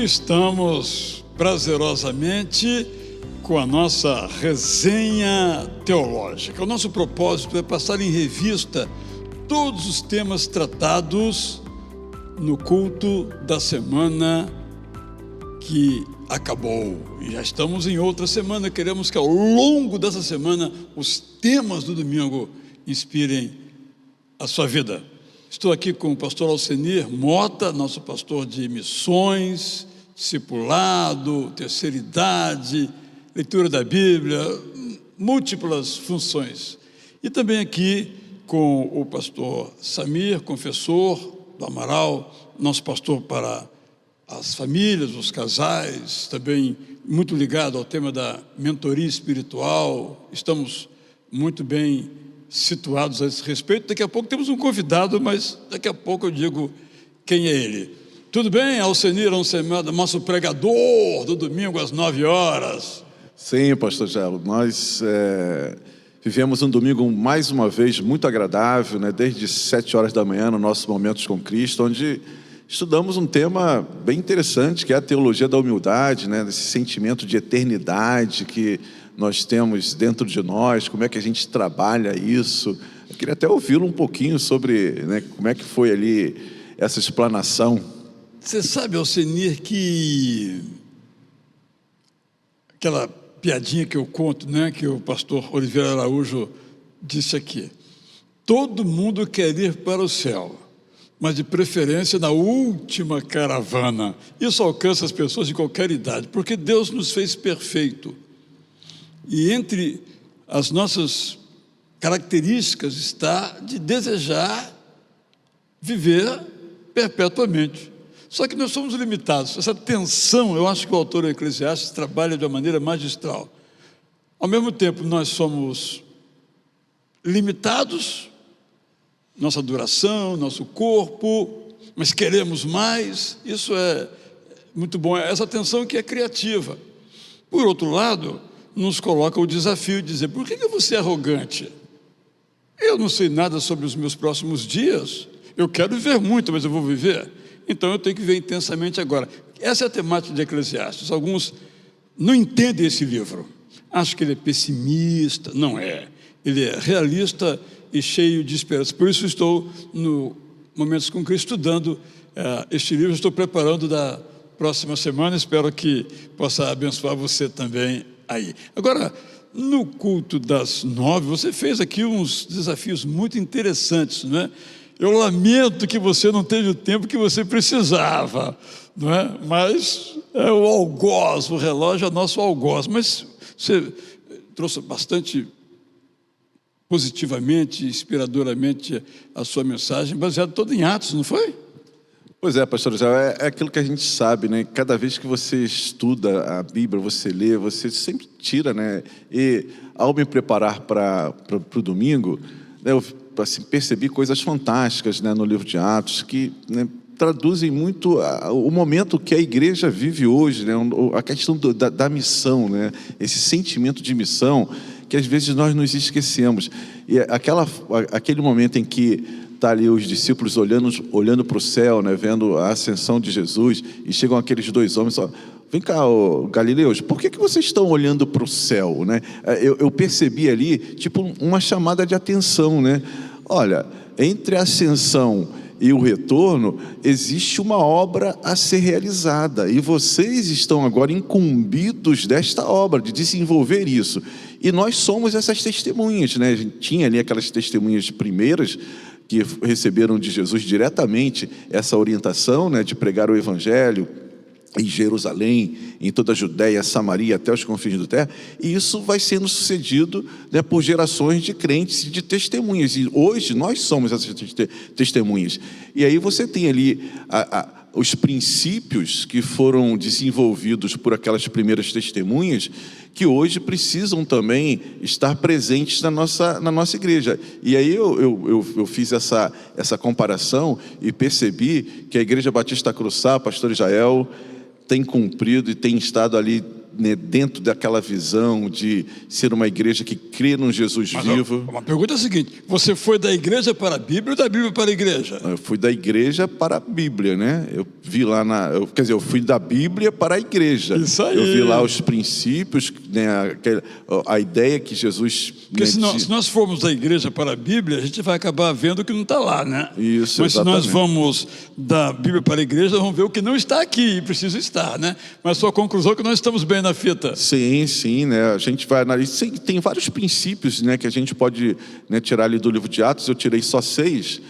estamos prazerosamente com a nossa resenha teológica. O nosso propósito é passar em revista todos os temas tratados no culto da semana que acabou. E já estamos em outra semana. Queremos que ao longo dessa semana os temas do domingo inspirem a sua vida. Estou aqui com o pastor Alcenir Mota, nosso pastor de missões, discipulado, terceira idade, leitura da Bíblia, múltiplas funções. E também aqui com o pastor Samir, confessor do Amaral, nosso pastor para as famílias, os casais, também muito ligado ao tema da mentoria espiritual. Estamos muito bem situados a esse respeito. Daqui a pouco temos um convidado, mas daqui a pouco eu digo quem é ele. Tudo bem, Alcenir, nosso pregador do domingo às 9 horas? Sim, pastor Gelo, nós vivemos um domingo mais uma vez muito agradável, né? Desde 7 horas da manhã, no nosso Momentos com Cristo, onde estudamos um tema bem interessante, que é a teologia da humildade, né? Esse sentimento de eternidade que nós temos dentro de nós, como é que a gente trabalha isso. Eu queria até ouvi-lo um pouquinho sobre, né, como é que foi ali essa explanação. Você sabe, Alcenir, que aquela piadinha que eu conto, né, que o pastor Oliveira Araújo disse aqui: todo mundo quer ir para o céu, mas de preferência na última caravana. Isso alcança as pessoas de qualquer idade, porque Deus nos fez perfeito. E entre as nossas características está de desejar viver perpetuamente. Só que nós somos limitados. Essa tensão, eu acho que o autor do Eclesiastes trabalha de uma maneira magistral. Ao mesmo tempo, nós somos limitados, nossa duração, nosso corpo, mas queremos mais. Isso é muito bom. Essa tensão que é criativa. Por outro lado, nos coloca o desafio de dizer: por que eu vou ser arrogante? Eu não sei nada sobre os meus próximos dias. Eu quero viver muito, mas eu vou viver. Então eu tenho que viver intensamente agora. Essa é a temática de Eclesiastes. Alguns não entendem esse livro. Acham que ele é pessimista. Não é. Ele é realista e cheio de esperança. Por isso estou no Momentos com Cristo estudando este livro. Estou preparando da próxima semana. Espero que possa abençoar você também aí. Agora, no culto das 9, você fez aqui uns desafios muito interessantes, não é? Eu lamento que você não teve o tempo que você precisava, não é? Mas é o algoz, o relógio é nosso algoz. Mas você trouxe bastante positivamente, inspiradoramente a sua mensagem, baseada toda em Atos, não foi? Pois é, pastor José, é aquilo que a gente sabe, né? Cada vez que você estuda a Bíblia, você lê, você sempre tira, né? E ao me preparar para o domingo, né, eu assim, percebi coisas fantásticas, né, no livro de Atos, que, né, traduzem muito o momento que a igreja vive hoje, né? A questão da missão, né? Esse sentimento de missão que às vezes nós nos esquecemos. E aquele momento em que está ali os discípulos olhando para o céu, né, vendo a ascensão de Jesus, e chegam aqueles dois homens e falam: vem cá, Galileus, por que vocês estão olhando para o céu, né? Eu percebi ali, tipo, uma chamada de atenção, né? Olha, entre a ascensão e o retorno, existe uma obra a ser realizada, e vocês estão agora incumbidos desta obra, de desenvolver isso. E nós somos essas testemunhas, né? A gente tinha ali aquelas testemunhas primeiras, que receberam de Jesus diretamente essa orientação, né, de pregar o Evangelho em Jerusalém, em toda a Judéia, Samaria, até os confins da terra, e isso vai sendo sucedido, né, por gerações de crentes e de testemunhas, e hoje nós somos essas testemunhas. E aí você tem ali os princípios que foram desenvolvidos por aquelas primeiras testemunhas, que hoje precisam também estar presentes na nossa igreja. E aí eu fiz essa comparação e percebi que a Igreja Batista Cruçá, pastor Israel, tem cumprido e tem estado ali né, dentro daquela visão de ser uma igreja que crê num Jesus vivo. Uma pergunta é a seguinte: você foi da igreja para a Bíblia ou da Bíblia para a igreja? Eu fui da igreja para a Bíblia, né? Eu vi lá eu fui da Bíblia para a igreja. Isso aí. Eu vi lá os princípios, né, a ideia que Jesus... Porque né, se nós formos da igreja para a Bíblia, a gente vai acabar vendo o que não está lá, né? Isso, mas exatamente. se nós vamos da Bíblia para a igreja, vamos ver o que não está aqui e precisa estar, né? Mas a sua conclusão é que nós estamos bem na fita. Sim, né? A gente vai analisar. Tem vários princípios, né, que a gente pode, né, tirar ali do livro de Atos. Eu tirei só 6,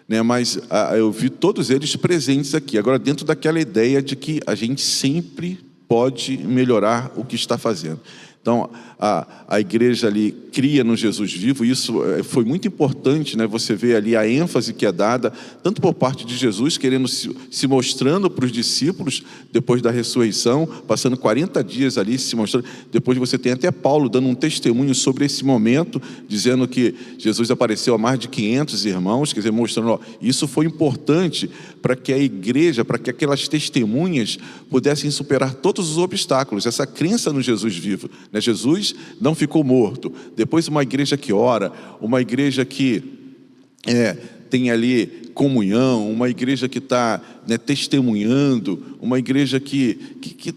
né, mas eu vi todos eles presentes aqui. Agora, dentro daquela ideia de que a gente sempre pode melhorar o que está fazendo. Então, a igreja ali cria no Jesus vivo. Isso foi muito importante, né? Você vê ali a ênfase que é dada, tanto por parte de Jesus, querendo se mostrando para os discípulos, depois da ressurreição, passando 40 dias ali se mostrando. Depois você tem até Paulo dando um testemunho sobre esse momento, dizendo que Jesus apareceu a mais de 500 irmãos, quer dizer, mostrando, ó, isso foi importante para que a igreja, para que aquelas testemunhas pudessem superar todos os obstáculos, essa crença no Jesus vivo, né? Jesus não ficou morto. Depois, uma igreja que ora, uma igreja que tem ali comunhão, uma igreja que está, né, testemunhando, uma igreja que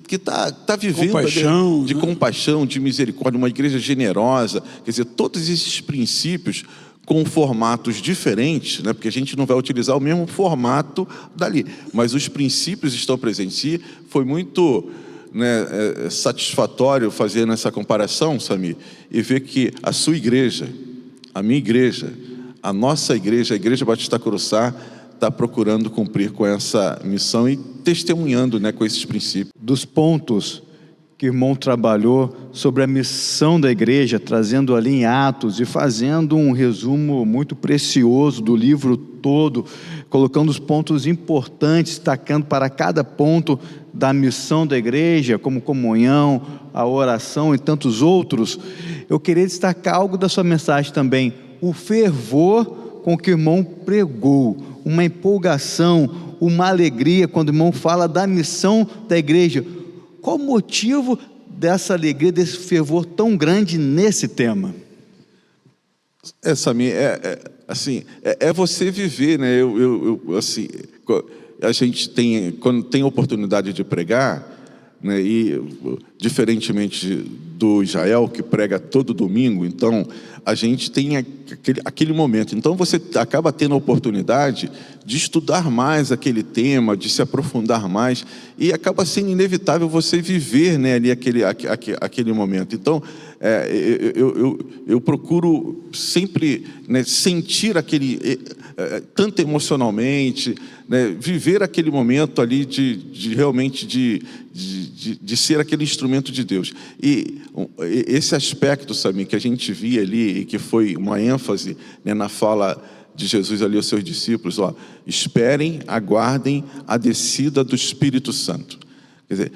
está vivendo compaixão, de compaixão, de misericórdia, uma igreja generosa. Quer dizer, todos esses princípios com formatos diferentes, né? Porque a gente não vai utilizar o mesmo formato dali, mas os princípios estão presentes. E foi muito, né, satisfatório fazer essa comparação, Samir, e ver que a sua igreja, a minha igreja, a nossa igreja, a Igreja Batista Curuçá, está procurando cumprir com essa missão e testemunhando, né, com esses princípios. Dos pontos que o irmão trabalhou sobre a missão da igreja, trazendo ali em Atos e fazendo um resumo muito precioso do livro todo, colocando os pontos importantes, destacando para cada ponto da missão da igreja, como comunhão, a oração e tantos outros. Eu queria destacar algo da sua mensagem também, o fervor com que o irmão pregou, uma empolgação, uma alegria quando o irmão fala da missão da igreja. Qual o motivo dessa alegria, desse fervor tão grande nesse tema? Samir, assim, você viver, né? Assim, a gente tem, quando tem oportunidade de pregar, né, e diferentemente do Israel, que prega todo domingo, então a gente tem aquele momento. Então você acaba tendo a oportunidade de estudar mais aquele tema, de se aprofundar mais, e acaba sendo inevitável você viver, né, ali aquele momento. Então eu procuro sempre, né, sentir aquele, tanto emocionalmente, né, viver aquele momento ali de realmente de ser aquele instrumento de Deus. E esse aspecto, sabe, que a gente via ali, e que foi uma ênfase, né, na fala de Jesus ali aos seus discípulos, ó, esperem, aguardem a descida do Espírito Santo. Quer dizer,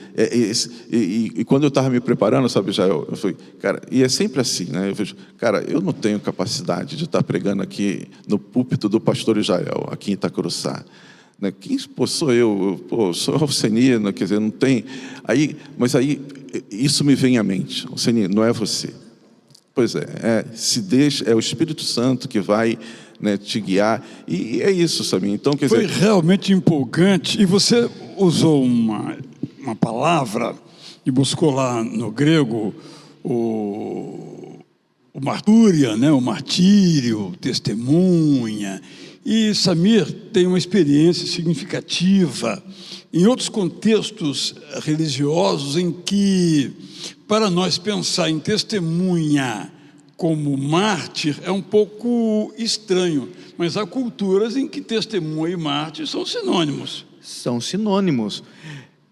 e quando eu estava me preparando, sabe, Jael, eu falei, cara, e é sempre assim, né? Eu vejo, cara, eu não tenho capacidade de estar pregando aqui no púlpito do pastor Israel, aqui em Itacuruçá. Né? Quem sou eu? Sou Alcenino, quer dizer, não tem. Mas aí isso me vem à mente. Alcenino, não é você. Pois se deixa, é o Espírito Santo que vai, né, te guiar. E é isso, sabe? Então, quer dizer, foi realmente empolgante. E você usou uma palavra e buscou lá no grego o martúria, né? O martírio, testemunha. E Samir tem uma experiência significativa em outros contextos religiosos em que, para nós pensar em testemunha como mártir, é um pouco estranho, mas há culturas em que testemunha e mártir são sinônimos. São sinônimos.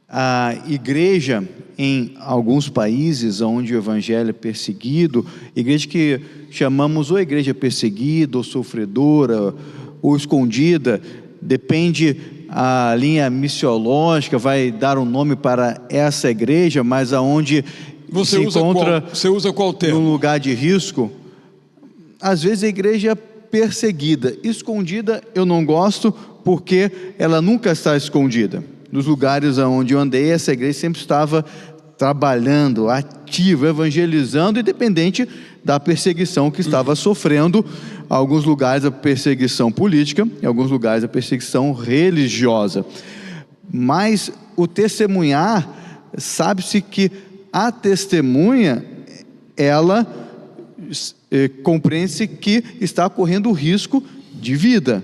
A igreja, em alguns países onde o evangelho é perseguido, igreja que chamamos ou igreja perseguida, ou sofredora, ou escondida, depende, a linha missiológica vai dar um nome para essa igreja, mas aonde você usa qual termo? Num lugar de risco. Às vezes a igreja perseguida, escondida eu não gosto, porque ela nunca está escondida. Nos lugares onde eu andei, essa igreja sempre estava trabalhando, ativo, evangelizando, independente da perseguição que estava sofrendo. Em alguns lugares a perseguição política, em alguns lugares a perseguição religiosa. Mas o testemunhar, sabe-se que a testemunha, ela compreende-se que está correndo risco de vida.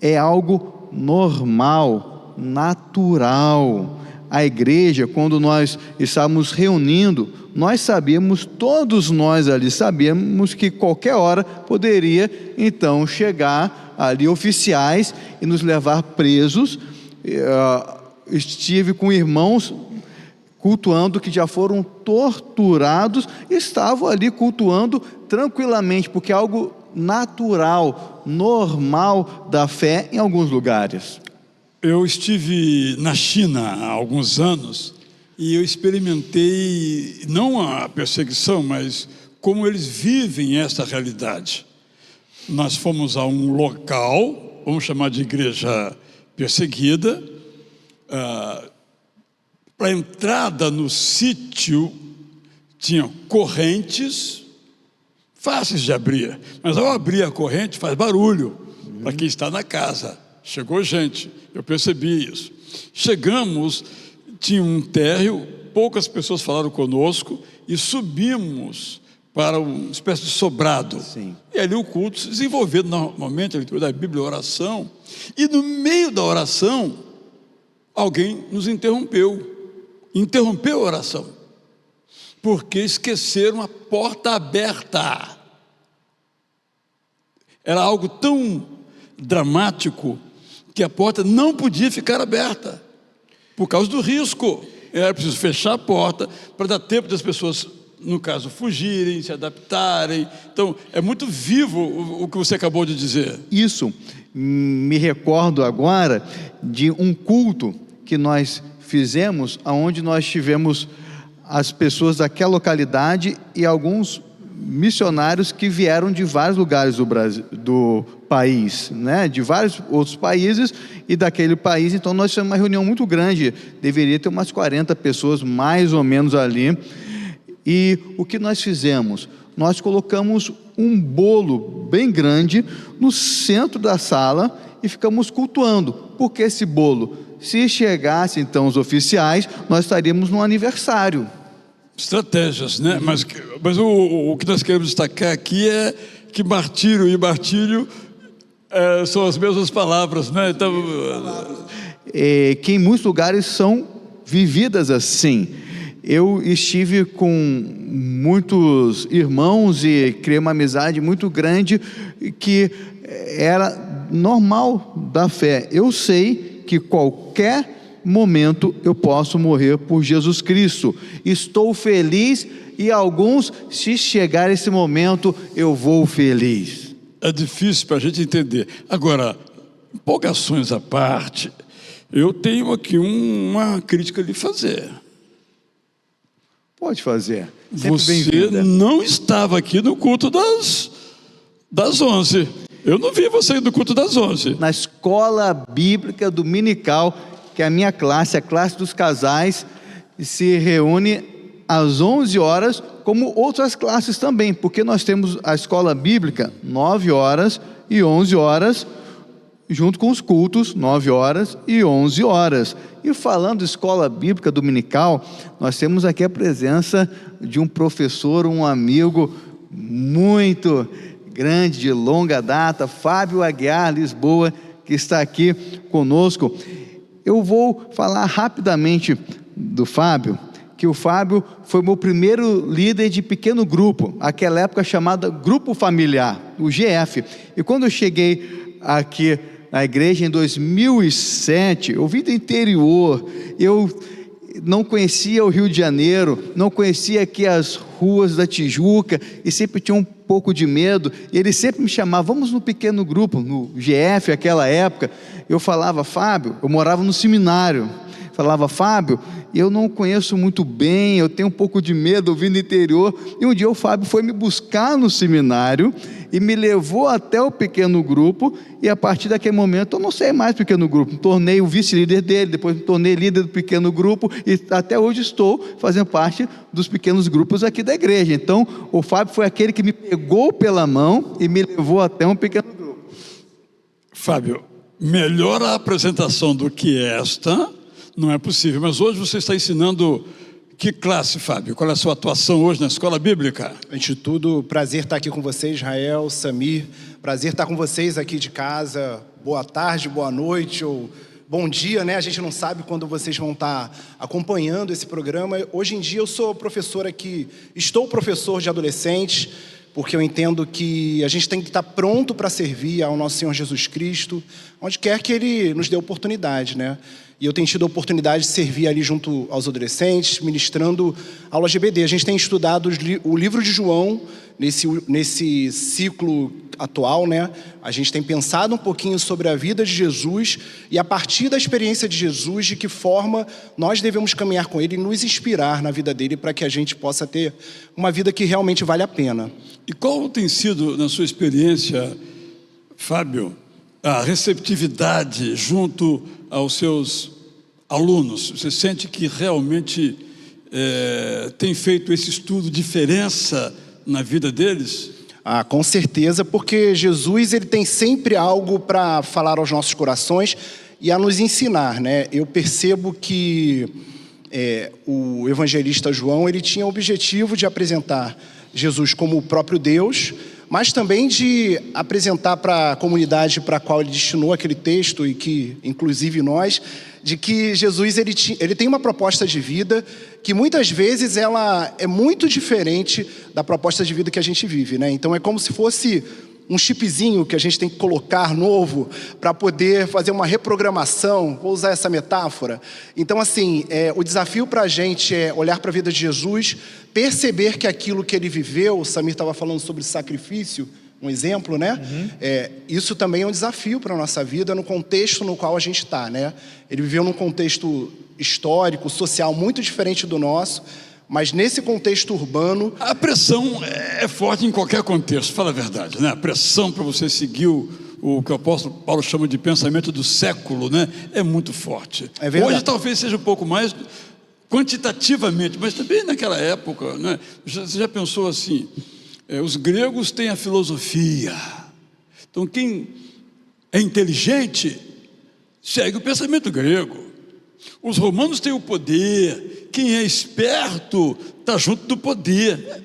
É algo normal, natural. A igreja, quando nós estávamos reunindo, nós sabíamos, todos nós ali sabíamos que qualquer hora poderia então chegar ali oficiais e nos levar presos. Estive com irmãos cultuando que já foram torturados, estavam ali cultuando tranquilamente, porque é algo natural, normal da fé em alguns lugares. Eu estive na China há alguns anos e eu experimentei não a perseguição, mas como eles vivem essa realidade. Nós fomos a um local, vamos chamar de igreja perseguida. Para a entrada no sítio tinha correntes fáceis de abrir, mas ao abrir a corrente faz barulho para quem está na casa. Chegou gente, eu percebi isso. Chegamos, tinha um térreo, poucas pessoas falaram conosco e subimos para uma espécie de sobrado. Sim. E ali o culto se desenvolvendo normalmente, a leitura da Bíblia, a oração, e no meio da oração alguém nos interrompeu a oração, porque esqueceram a porta aberta. Era algo tão dramático que a porta não podia ficar aberta, por causa do risco. Era preciso fechar a porta para dar tempo das pessoas, no caso, fugirem, se adaptarem. Então, é muito vivo o que você acabou de dizer. Isso, me recordo agora de um culto que nós fizemos, onde nós tivemos as pessoas daquela localidade e alguns missionários que vieram de vários lugares do Brasil, do país, né? De vários outros países e daquele país. Então nós tivemos uma reunião muito grande, deveria ter umas 40 pessoas mais ou menos ali. E o que nós fizemos? Nós colocamos um bolo bem grande no centro da sala e ficamos cultuando. Por que esse bolo? Se chegassem então os oficiais, nós estaríamos no aniversário. Estratégias, né? Mas o que nós queremos destacar aqui é que martírio e martírio são as mesmas palavras, né? Então, que em muitos lugares são vividas assim. Eu estive com muitos irmãos e criei uma amizade muito grande que era normal da fé. Eu sei que qualquer momento eu posso morrer por Jesus Cristo. Estou feliz e alguns, se chegar esse momento, eu vou feliz. É difícil para a gente entender. Agora, empolgações à parte, eu tenho aqui uma crítica a lhe fazer. Pode fazer. Você não estava aqui no culto das 11. Eu não vi você no culto das 11. Na escola bíblica dominical, que é a minha classe, a classe dos casais, se reúne às 11 horas, como outras classes também, porque nós temos a escola bíblica 9 horas e 11 horas, junto com os cultos, 9 horas e 11 horas. E falando de escola bíblica dominical, nós temos aqui a presença de um professor, um amigo muito grande, de longa data, Fábio Aguiar, Lisboa, que está aqui conosco. Eu vou falar rapidamente do Fábio, que o Fábio foi meu primeiro líder de pequeno grupo, aquela época chamada Grupo Familiar, o GF. E quando eu cheguei aqui na igreja em 2007, eu vim do interior, eu não conhecia o Rio de Janeiro, não conhecia aqui as ruas da Tijuca, e sempre tinha um pouco de medo, e ele sempre me chamava, vamos no pequeno grupo, no GF, aquela época. Eu falava, Fábio, eu morava no seminário, falava: Fábio, eu não conheço muito bem, eu tenho um pouco de medo, eu vim do interior. E um dia o Fábio foi me buscar no seminário e me levou até o pequeno grupo, e a partir daquele momento eu não sei mais pequeno grupo, me tornei o vice-líder dele, depois me tornei líder do pequeno grupo, e até hoje estou fazendo parte dos pequenos grupos aqui da igreja. Então o Fábio foi aquele que me pegou pela mão e me levou até um pequeno grupo. Fábio, melhor a apresentação do que esta não é possível, mas hoje você está ensinando que classe, Fábio? Qual é a sua atuação hoje na escola bíblica? Antes de tudo, prazer estar aqui com vocês, Israel, Samir. Prazer estar com vocês aqui de casa. Boa tarde, boa noite ou bom dia, né? A gente não sabe quando vocês vão estar acompanhando esse programa. Hoje em dia eu sou professor aqui, estou professor de adolescentes, porque eu entendo que a gente tem que estar pronto para servir ao nosso Senhor Jesus Cristo, onde quer que Ele nos dê oportunidade, né? E eu tenho tido a oportunidade de servir ali junto aos adolescentes, ministrando aula GBD. A gente tem estudado o livro de João nesse ciclo atual, né? A gente tem pensado um pouquinho sobre a vida de Jesus e, a partir da experiência de Jesus, de que forma nós devemos caminhar com Ele e nos inspirar na vida dele para que a gente possa ter uma vida que realmente vale a pena. E qual tem sido, na sua experiência, Fábio, a receptividade junto aos seus alunos? Você sente que realmente tem feito esse estudo diferença na vida deles? Com certeza, porque Jesus ele tem sempre algo para falar aos nossos corações e a nos ensinar, né? Eu percebo que o evangelista João ele tinha o objetivo de apresentar Jesus como o próprio Deus, mas também de apresentar para a comunidade para a qual ele destinou aquele texto, e que, inclusive nós, de que Jesus ele tem uma proposta de vida que muitas vezes ela é muito diferente da proposta de vida que a gente vive, né? Então é como se fosse um chipzinho que a gente tem que colocar novo para poder fazer uma reprogramação, vou usar essa metáfora. Então assim, o desafio para a gente é olhar para a vida de Jesus, perceber que aquilo que ele viveu, o Samir estava falando sobre sacrifício, um exemplo, né? Isso também é um desafio para a nossa vida no contexto no qual a gente está, né? Ele viveu num contexto histórico, social muito diferente do nosso, mas nesse contexto urbano... A pressão é forte em qualquer contexto, fala a verdade, né? A pressão para você seguir o que o apóstolo Paulo chama de pensamento do século, né? É muito forte. É verdade. Hoje talvez seja um pouco mais quantitativamente, mas também naquela época, né? Você já pensou assim, os gregos têm a filosofia, então quem é inteligente segue o pensamento grego. Os romanos têm o poder, quem é esperto está junto do poder.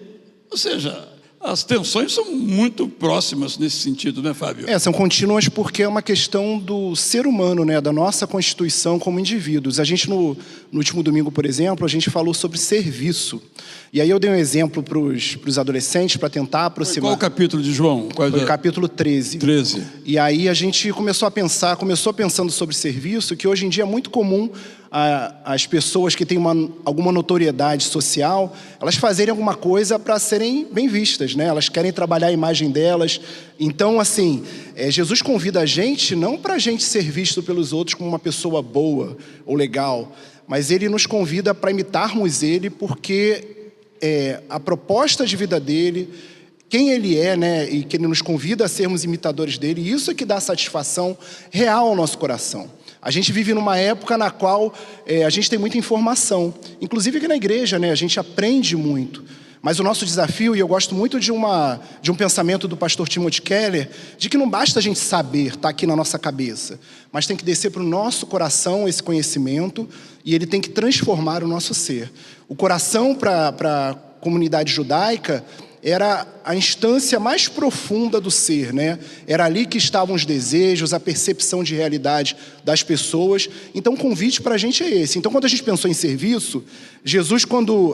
Ou seja, as tensões são muito próximas nesse sentido, né, Fábio? São contínuas porque é uma questão do ser humano, né, da nossa constituição como indivíduos. A gente, no último domingo, por exemplo, a gente falou sobre serviço. E aí eu dei um exemplo para os adolescentes para tentar aproximar. Qual o capítulo de João? Foi o capítulo 13. 13. E aí a gente começou pensando sobre serviço, que hoje em dia é muito comum as pessoas que têm alguma notoriedade social, elas fazerem alguma coisa para serem bem vistas, né? Elas querem trabalhar a imagem delas. Então, assim, Jesus convida a gente não para a gente ser visto pelos outros como uma pessoa boa ou legal, mas Ele nos convida para imitarmos Ele, porque a proposta de vida dele, quem Ele é, né? E que Ele nos convida a sermos imitadores dele, e isso é que dá satisfação real ao nosso coração. A gente vive numa época na qual a gente tem muita informação, inclusive aqui na igreja, né? A gente aprende muito. Mas o nosso desafio, e eu gosto muito de um pensamento do pastor Timothy Keller, de que não basta a gente saber, tá aqui na nossa cabeça, mas tem que descer para o nosso coração esse conhecimento, e ele tem que transformar o nosso ser. O coração para a comunidade judaica era a instância mais profunda do ser, né? Era ali que estavam os desejos, a percepção de realidade das pessoas. Então o convite para a gente é esse. Então quando a gente pensou em serviço, Jesus,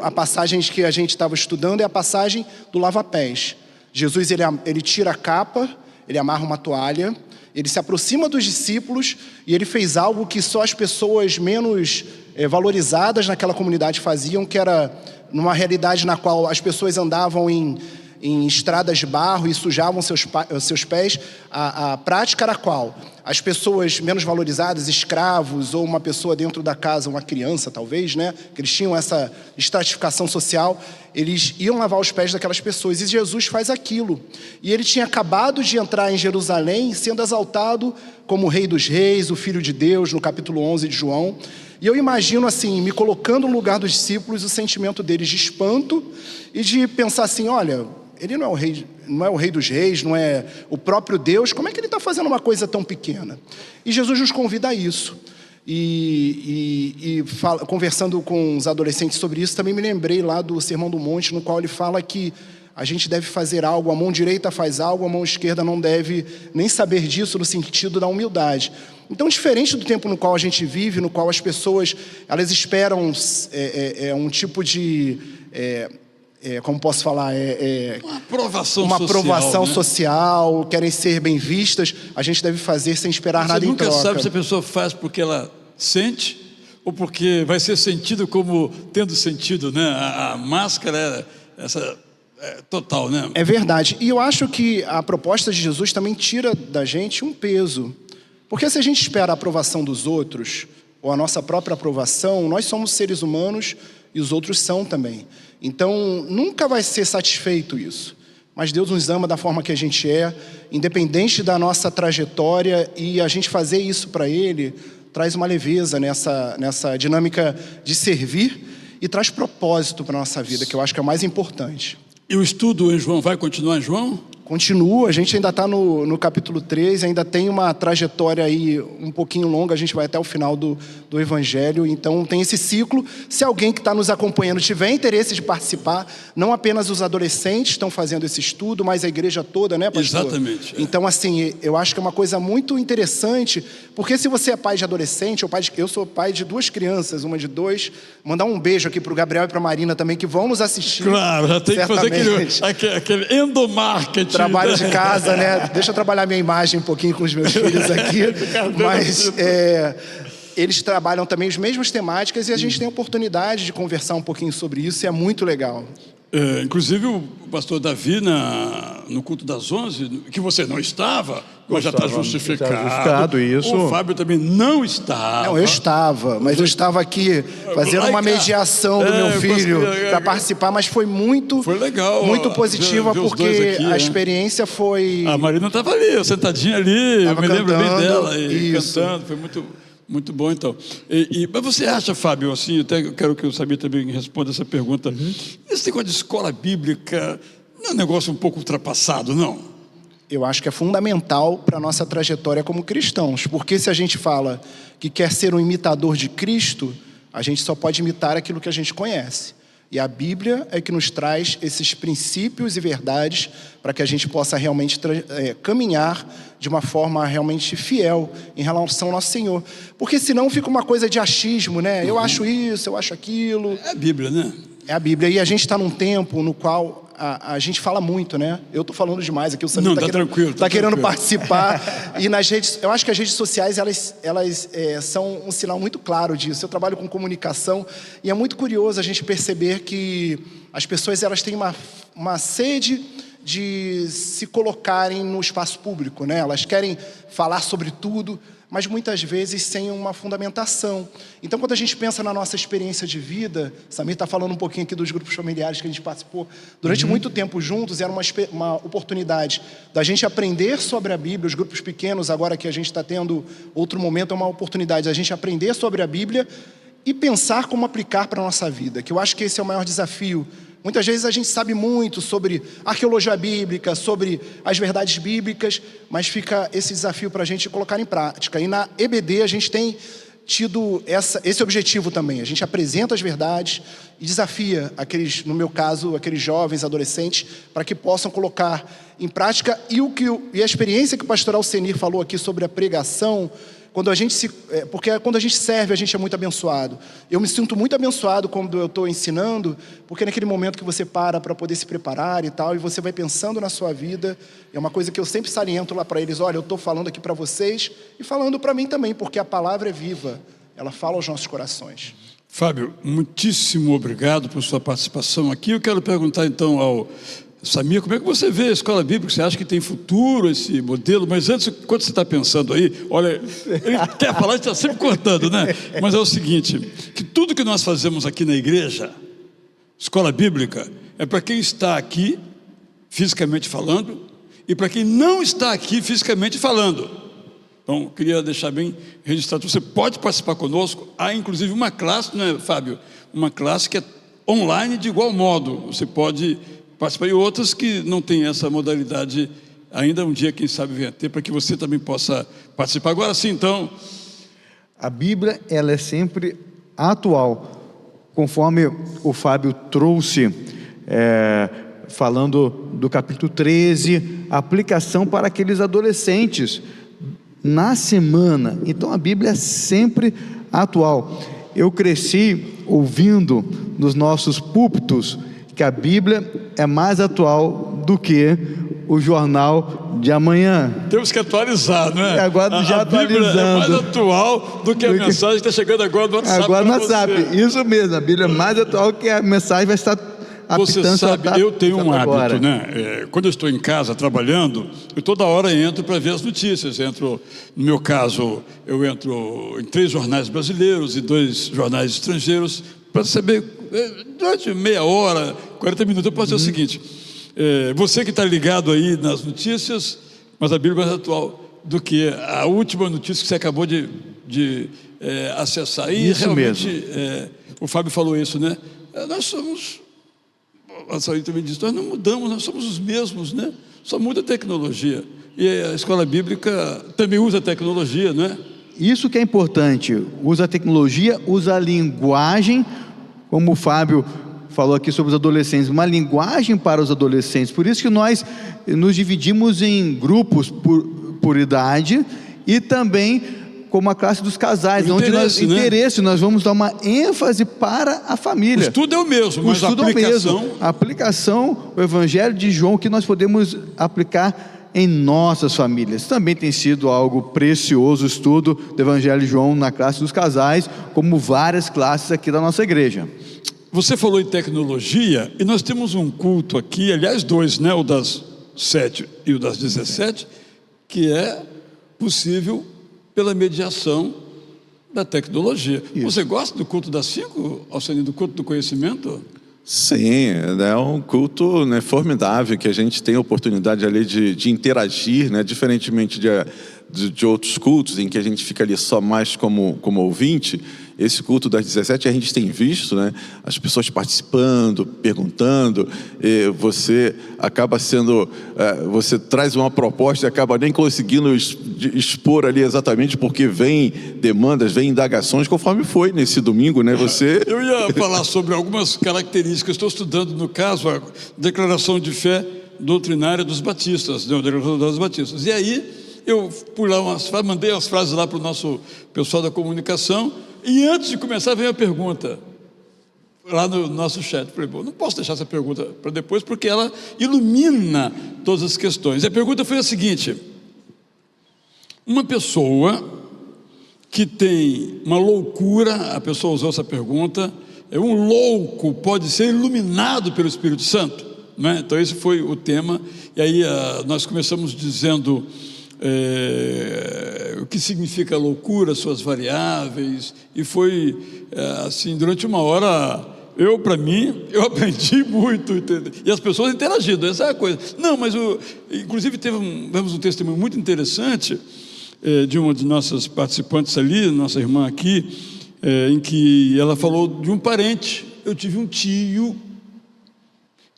a passagem que a gente estava estudando é a passagem do lava-pés. Jesus ele tira a capa, ele amarra uma toalha, ele se aproxima dos discípulos e ele fez algo que só as pessoas menos valorizadas naquela comunidade faziam, que era numa realidade na qual as pessoas andavam em em estradas de barro e sujavam seus pés, a prática era qual? As pessoas menos valorizadas, escravos, ou uma pessoa dentro da casa, uma criança talvez, né? Que eles tinham essa estratificação social, eles iam lavar os pés daquelas pessoas, e Jesus faz aquilo. E ele tinha acabado de entrar em Jerusalém, sendo exaltado como o Rei dos Reis, o Filho de Deus, no capítulo 11 de João. E eu imagino assim, me colocando no lugar dos discípulos, o sentimento deles de espanto e de pensar assim, olha, ele não é o rei dos reis, não é o próprio Deus, como é que ele está fazendo uma coisa tão pequena? E Jesus nos convida a isso. Conversando com os adolescentes sobre isso, também me lembrei lá do Sermão do Monte, no qual ele fala que a gente deve fazer algo, a mão direita faz algo, a mão esquerda não deve nem saber disso, no sentido da humildade. Então, diferente do tempo no qual a gente vive, no qual as pessoas, elas esperam um tipo de... como posso falar? Uma aprovação social, querem ser bem vistas, a gente deve fazer sem esperar nada em troca. Você nunca sabe se a pessoa faz porque ela sente ou porque vai ser sentido como tendo sentido, né? A máscara total, né? É verdade. E eu acho que a proposta de Jesus também tira da gente um peso. Porque se a gente espera a aprovação dos outros, ou a nossa própria aprovação, nós somos seres humanos e os outros são também. Então, nunca vai ser satisfeito isso. Mas Deus nos ama da forma que a gente é, independente da nossa trajetória, e a gente fazer isso para Ele traz uma leveza nessa dinâmica de servir e traz propósito para a nossa vida, que eu acho que é o mais importante. E o estudo em João vai continuar em João? Continua, a gente ainda está no capítulo 3, ainda tem uma trajetória aí um pouquinho longa, a gente vai até o final do Evangelho, então tem esse ciclo. Se alguém que está nos acompanhando tiver interesse de participar, não apenas os adolescentes estão fazendo esse estudo, mas a igreja toda, né, pastor? Exatamente. Então, assim, eu acho que é uma coisa muito interessante, porque se você é pai de adolescente, eu sou pai de 2 crianças, uma de 2, mandar um beijo aqui para o Gabriel e para a Marina também, que vão nos assistir. Claro, já tem que fazer aquele endomarketing. Trabalho de casa, né? Deixa eu trabalhar minha imagem um pouquinho com os meus filhos aqui. Mas eles trabalham também as mesmas temáticas e a gente tem a oportunidade de conversar um pouquinho sobre isso e é muito legal. Inclusive o pastor Davi, no culto das 11, que você não estava, mas já está justificado. Está justificado, isso. O Fábio também não estava. Não, eu estava, mas eu estava aqui fazendo uma mediação do meu filho para participar, mas foi legal, muito positiva, ver porque aqui, a experiência foi... A Marina estava ali, sentadinha ali, eu me lembro bem dela, isso. Cantando, foi muito bom, então. Mas você acha, Fábio, assim, até quero que o Samir também responda essa pergunta, esse negócio de escola bíblica não é um negócio um pouco ultrapassado, não? Eu acho que é fundamental para a nossa trajetória como cristãos, porque se a gente fala que quer ser um imitador de Cristo, a gente só pode imitar aquilo que a gente conhece. E a Bíblia é que nos traz esses princípios e verdades para que a gente possa realmente caminhar de uma forma realmente fiel em relação ao nosso Senhor. Porque senão fica uma coisa de achismo, né? Eu acho isso, eu acho aquilo. É a Bíblia, né? É a Bíblia. E a gente está num tempo no qual a gente fala muito, né? Eu estou falando demais aqui, o Samir está querendo participar. E nas redes, eu acho que as redes sociais, elas são um sinal muito claro disso. Eu trabalho com comunicação e é muito curioso a gente perceber que as pessoas elas têm uma sede de se colocarem no espaço público, né? Elas querem falar sobre tudo, mas muitas vezes sem uma fundamentação. Então, quando a gente pensa na nossa experiência de vida, Samir está falando um pouquinho aqui dos grupos familiares que a gente participou durante muito tempo juntos, era uma oportunidade da gente aprender sobre a Bíblia. Os grupos pequenos, agora que a gente está tendo outro momento, é uma oportunidade da gente aprender sobre a Bíblia e pensar como aplicar para a nossa vida, que eu acho que esse é o maior desafio. Muitas vezes a gente sabe muito sobre arqueologia bíblica, sobre as verdades bíblicas, mas fica esse desafio para a gente colocar em prática. E na EBD a gente tem tido esse objetivo também. A gente apresenta as verdades e desafia no meu caso, aqueles jovens, adolescentes, para que possam colocar em prática. E a experiência que o pastor Alcenir falou aqui sobre a pregação, porque quando a gente serve, a gente é muito abençoado. Eu me sinto muito abençoado quando eu estou ensinando, porque naquele momento que você para poder se preparar e tal, e você vai pensando na sua vida, é uma coisa que eu sempre saliento lá para eles, olha, eu estou falando aqui para vocês e falando para mim também, porque a palavra é viva, ela fala aos nossos corações. Fábio, muitíssimo obrigado por sua participação aqui. Eu quero perguntar então ao Samir, como é que você vê a escola bíblica? Você acha que tem futuro esse modelo? Mas antes, enquanto você está pensando aí, olha, ele quer falar, a gente está sempre cortando, né? Mas é o seguinte, que tudo que nós fazemos aqui na igreja, escola bíblica, é para quem está aqui, fisicamente falando, e para quem não está aqui, fisicamente falando. Então, queria deixar bem registrado, você pode participar conosco, há inclusive uma classe, não é, Fábio? Uma classe que é online de igual modo, você pode participar, e outras que não têm essa modalidade ainda, um dia, quem sabe, venha ter, para que você também possa participar. Agora sim, então. A Bíblia, ela é sempre atual, conforme o Fábio trouxe, falando do capítulo 13, aplicação para aqueles adolescentes, na semana. Então a Bíblia é sempre atual. Eu cresci ouvindo nos nossos púlpitos que a Bíblia é mais atual do que o jornal de amanhã. Temos que atualizar, não é? Agora já atualizando. Bíblia é mais atual do que a mensagem que está chegando agora no WhatsApp. Agora no WhatsApp, isso mesmo, a Bíblia é mais atual que a mensagem vai estar Você sabe, eu tenho um hábito, né? Quando eu estou em casa trabalhando, eu toda hora entro para ver as notícias. No meu caso, eu entro em 3 jornais brasileiros e 2 jornais estrangeiros para saber, durante meia hora, 40 minutos, eu posso dizer o seguinte: você que está ligado aí nas notícias, mas a Bíblia é mais atual do que a última notícia que você acabou de acessar. E isso realmente, mesmo. O Fábio falou isso, né? Nós somos... A Saúde também disse, nós não mudamos, nós somos os mesmos, né? Só muda a tecnologia. E a escola bíblica também usa a tecnologia, não é? Isso que é importante, usa a tecnologia, usa a linguagem, como o Fábio falou aqui sobre os adolescentes, uma linguagem para os adolescentes. Por isso que nós nos dividimos em grupos por idade e também como a classe dos casais, onde nós vamos dar uma ênfase para a família. O estudo é o mesmo, mas a aplicação... A aplicação, o Evangelho de João, que nós podemos aplicar em nossas famílias. Também tem sido algo precioso o estudo do Evangelho de João na classe dos casais, como várias classes aqui da nossa igreja. Você falou em tecnologia, e nós temos um culto aqui, aliás 2, né? O das 7 e o das 17, que é possível pela mediação da tecnologia. Isso. Você gosta do culto das 5, Alcine, do culto do conhecimento? Sim, é um culto, né, formidável, que a gente tem a oportunidade ali de interagir, né, diferentemente de outros cultos em que a gente fica ali só mais como ouvinte. Esse culto das 17 a gente tem visto, né, as pessoas participando, perguntando, e você acaba sendo, você traz uma proposta e acaba nem conseguindo expor ali exatamente, porque vem demandas, vem indagações, conforme foi nesse domingo, né? Eu ia falar sobre algumas características. Estou estudando, no caso, a declaração de fé doutrinária dos batistas, né? A declaração dos batistas. E aí eu fui lá, mandei as frases lá para o nosso pessoal da comunicação. E antes de começar, veio a pergunta lá no nosso chat. Falei, não posso deixar essa pergunta para depois, porque ela ilumina todas as questões. E a pergunta foi a seguinte: uma pessoa que tem uma loucura, a pessoa usou essa pergunta, um louco pode ser iluminado pelo Espírito Santo? Não é? Então esse foi o tema. E aí nós começamos dizendo... o que significa loucura, suas variáveis, e foi assim, durante uma hora, para mim, eu aprendi muito, entendeu? E as pessoas interagindo, essa é a coisa. Não, mas inclusive tivemos um testemunho muito interessante de uma de nossas participantes ali, nossa irmã aqui, em que ela falou de um parente. Eu tive um tio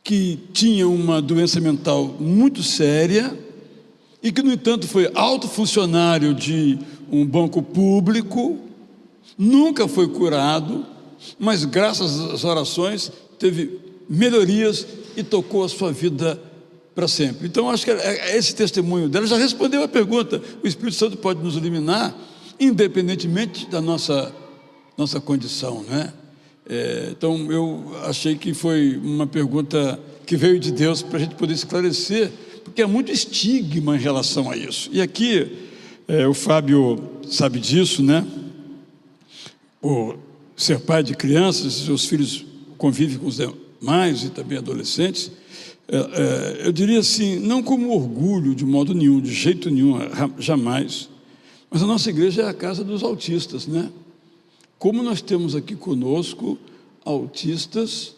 que tinha uma doença mental muito séria, e que, no entanto, foi alto funcionário de um banco público, nunca foi curado, mas graças às orações teve melhorias e tocou a sua vida para sempre. Então acho que esse testemunho dela já respondeu a pergunta. O Espírito Santo pode nos iluminar independentemente da nossa condição, né? Então eu achei que foi uma pergunta que veio de Deus para a gente poder esclarecer, porque há muito estigma em relação a isso. E aqui, o Fábio sabe disso, né? Por ser pai de crianças, seus filhos convivem com os mais e também adolescentes, eu diria assim, não como orgulho de modo nenhum, de jeito nenhum, jamais, mas a nossa igreja é a casa dos autistas, né? Como nós temos aqui conosco autistas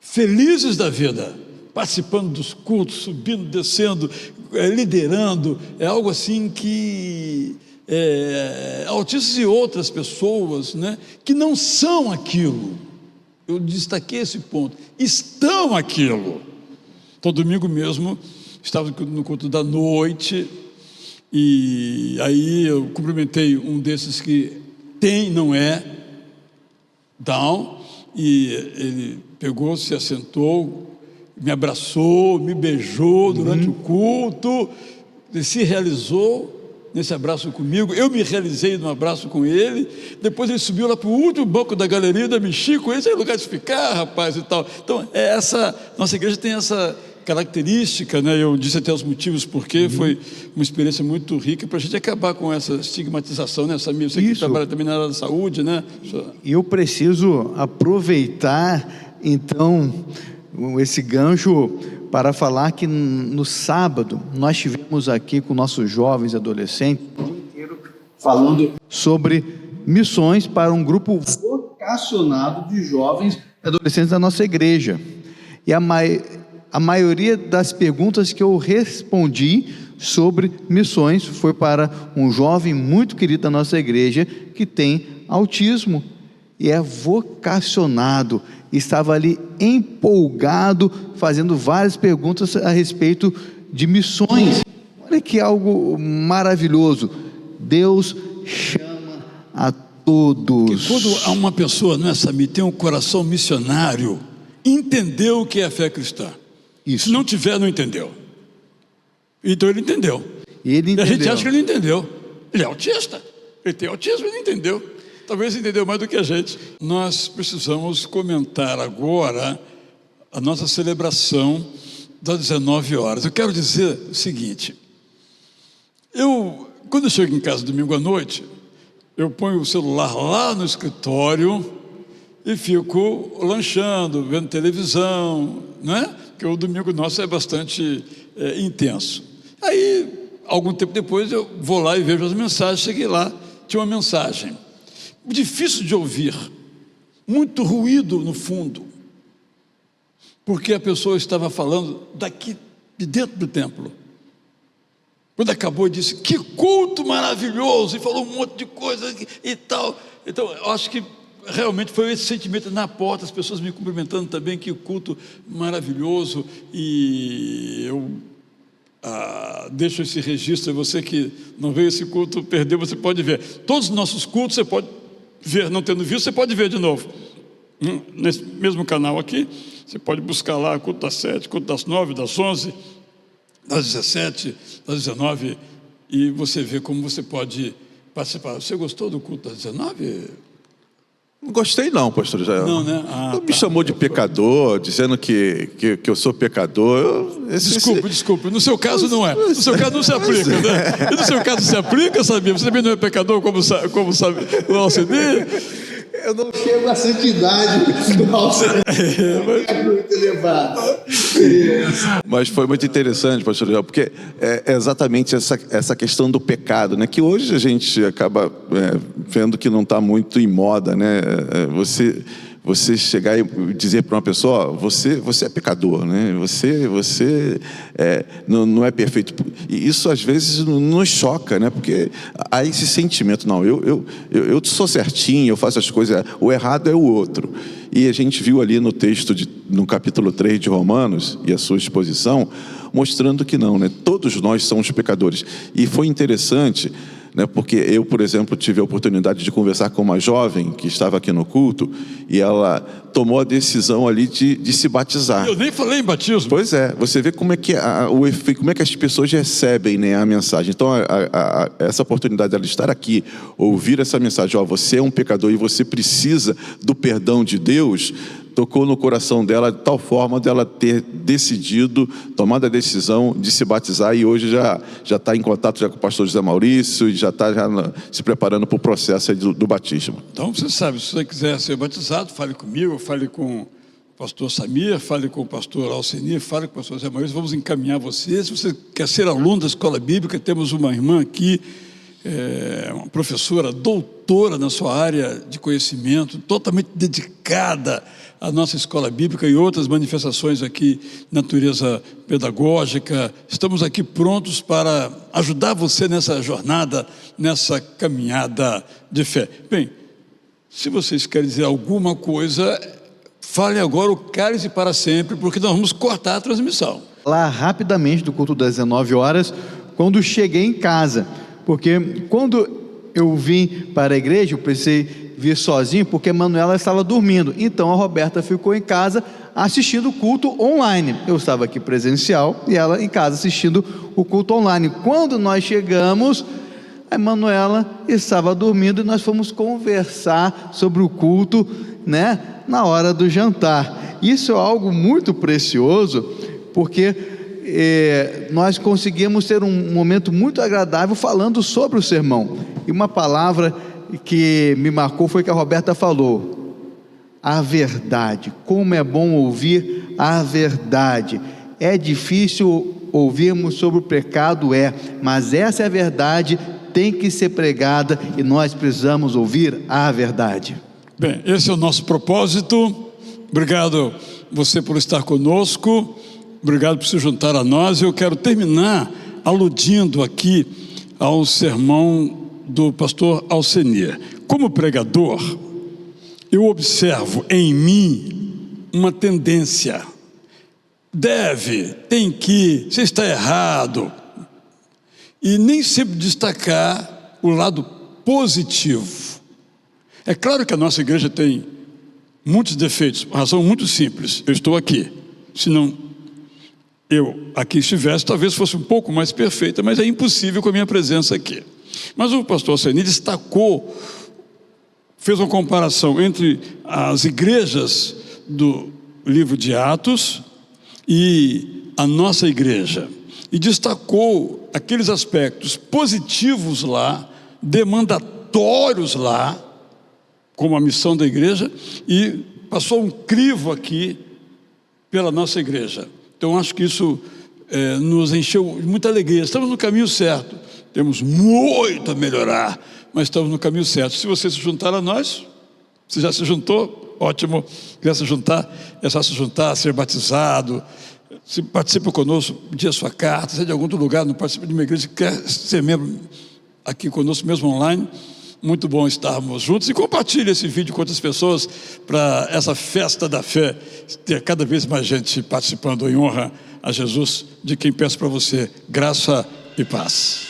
felizes da vida, participando dos cultos, subindo, descendo, liderando, é algo assim que autistas e outras pessoas, né, que não são aquilo, eu destaquei esse ponto, estão aquilo. Então, domingo mesmo, estava no culto da noite, e aí eu cumprimentei um desses que não é Down, e ele pegou, se assentou, me abraçou, me beijou durante o culto, ele se realizou nesse abraço comigo, eu me realizei no abraço com ele, depois ele subiu lá para o último banco da galeria da Mexico, esse é o lugar de ficar, rapaz, e tal. Então, nossa igreja tem essa característica, né? Eu disse até os motivos porque foi uma experiência muito rica para a gente acabar com essa estigmatização, né, Samir? Você que trabalha também na área da saúde, né? Eu preciso aproveitar, então, esse gancho para falar que no sábado nós tivemos aqui com nossos jovens e adolescentes o dia inteiro falando sobre missões para um grupo vocacionado de jovens e adolescentes da nossa igreja. E a maioria das perguntas que eu respondi sobre missões foi para um jovem muito querido da nossa igreja que tem autismo e é vocacionado. Estava ali empolgado, fazendo várias perguntas a respeito de missões. Olha que algo maravilhoso. Deus chama a todos. Porque quando uma pessoa, não é, Samir, tem um coração missionário, entendeu o que é a fé cristã. Isso. Se não tiver, não entendeu. Então ele entendeu. Ele entendeu. E a gente acha que ele não entendeu. Ele é autista. Ele tem autismo, ele não entendeu. Talvez entendeu mais do que a gente. Nós precisamos comentar agora a nossa celebração das 19 horas. Eu quero dizer o seguinte. Quando eu chego em casa domingo à noite, eu ponho o celular lá no escritório e fico lanchando, vendo televisão, não é? Porque o domingo nosso é bastante intenso. Aí, algum tempo depois, eu vou lá e vejo as mensagens. Cheguei lá, tinha uma mensagem difícil de ouvir, muito ruído no fundo, porque a pessoa estava falando daqui de dentro do templo. Quando acabou, disse: que culto maravilhoso, e falou um monte de coisa e tal. Então, eu acho que realmente foi esse sentimento na porta, as pessoas me cumprimentando também, que culto maravilhoso. E eu deixo esse registro. Você que não veio esse culto, perdeu, você pode ver todos os nossos cultos, você pode ver, não tendo visto, você pode ver de novo nesse mesmo canal aqui. Você pode buscar lá culto das 7, culto das 9, das 11, das 17, das 19, e você vê como você pode participar. Você gostou do culto das 19? Não gostei não, pastor Israel. Não, né? Me chamou de pecador, dizendo que eu sou pecador. Desculpe, no seu caso não é. No seu caso não se aplica, né? E no seu caso se aplica, sabia? Você também não é pecador, como sabe o Alcide? Eu não chego à santidade do Alcide. É muito elevado. Mas foi muito interessante, pastor Israel, porque é exatamente essa questão do pecado, né? Que hoje a gente acaba vendo que não está muito em moda, né? Você chegar e dizer para uma pessoa: você é pecador, né? Você não é perfeito. E isso às vezes nos choca, né? Porque há esse sentimento: não, eu sou certinho, eu faço as coisas, o errado é o outro. E a gente viu ali no texto, no capítulo 3 de Romanos, e a sua exposição, mostrando que não, né? Todos nós somos pecadores. E foi interessante, né, porque eu, por exemplo, tive a oportunidade de conversar com uma jovem que estava aqui no culto, e ela tomou a decisão ali de se batizar. Eu nem falei em batismo. Pois é, você vê como é que o efeito, como é que as pessoas recebem, né, a mensagem. Então, essa oportunidade dela estar aqui, ouvir essa mensagem: você é um pecador e você precisa do perdão de Deus, tocou no coração dela de tal forma dela ter decidido, tomado a decisão de se batizar, e hoje já está em contato já com o pastor José Maurício, e já está se preparando para o processo do batismo. Então você sabe, se você quiser ser batizado, fale comigo, fale com o pastor Samir, fale com o pastor Alcenir, fale com o pastor Zé Maurício, vamos encaminhar você. Se você quer ser aluno da escola bíblica, temos uma irmã aqui, uma professora, doutora na sua área de conhecimento, totalmente dedicada à nossa escola bíblica e outras manifestações aqui, natureza pedagógica. Estamos aqui prontos para ajudar você nessa jornada, nessa caminhada de fé. Bem, se vocês querem dizer alguma coisa, fale agora o cálice para sempre, porque nós vamos cortar a transmissão. Lá rapidamente do culto das 19 horas, quando cheguei em casa, porque quando eu vim para a igreja, eu precisei vir sozinho, porque a Manuela estava dormindo, então a Roberta ficou em casa assistindo o culto online. Eu estava aqui presencial e ela em casa assistindo o culto online. Quando nós chegamos, a Manuela estava dormindo e nós fomos conversar sobre o culto, na hora do jantar. Isso é algo muito precioso, porque nós conseguimos ter um momento muito agradável falando sobre o sermão. E uma palavra que me marcou foi que a Roberta falou: a verdade. Como é bom ouvir a verdade. É difícil ouvirmos sobre o pecado, mas essa é a verdade, tem que ser pregada e nós precisamos ouvir a verdade. Bem, esse é o nosso propósito. Obrigado você por estar conosco, obrigado por se juntar a nós. Eu quero terminar aludindo aqui ao sermão do pastor Alcenir. Como pregador, eu observo em mim uma tendência. Tem que, você está errado. E nem sempre destacar o lado positivo. É claro que a nossa igreja tem muitos defeitos, uma razão muito simples: eu estou aqui. Se não eu aqui estivesse, talvez fosse um pouco mais perfeita, mas é impossível com a minha presença aqui. Mas o pastor Alcenir destacou, fez uma comparação entre as igrejas do livro de Atos e a nossa igreja, e destacou aqueles aspectos positivos lá, demandatórios lá, como a missão da igreja, e passou um crivo aqui pela nossa igreja. Então acho que isso nos encheu de muita alegria. Estamos no caminho certo, temos muito a melhorar, mas estamos no caminho certo. Se você se juntar a nós, você já se juntou? Ótimo. Quer se juntar? É só se juntar, ser batizado. Se participa conosco, pedir a sua carta. Se é de algum outro lugar, não participa de uma igreja, quer ser membro aqui conosco, mesmo online, muito bom estarmos juntos. E compartilhe esse vídeo com outras pessoas, para essa festa da fé ter cada vez mais gente participando em honra a Jesus, de quem peço para você graça e paz.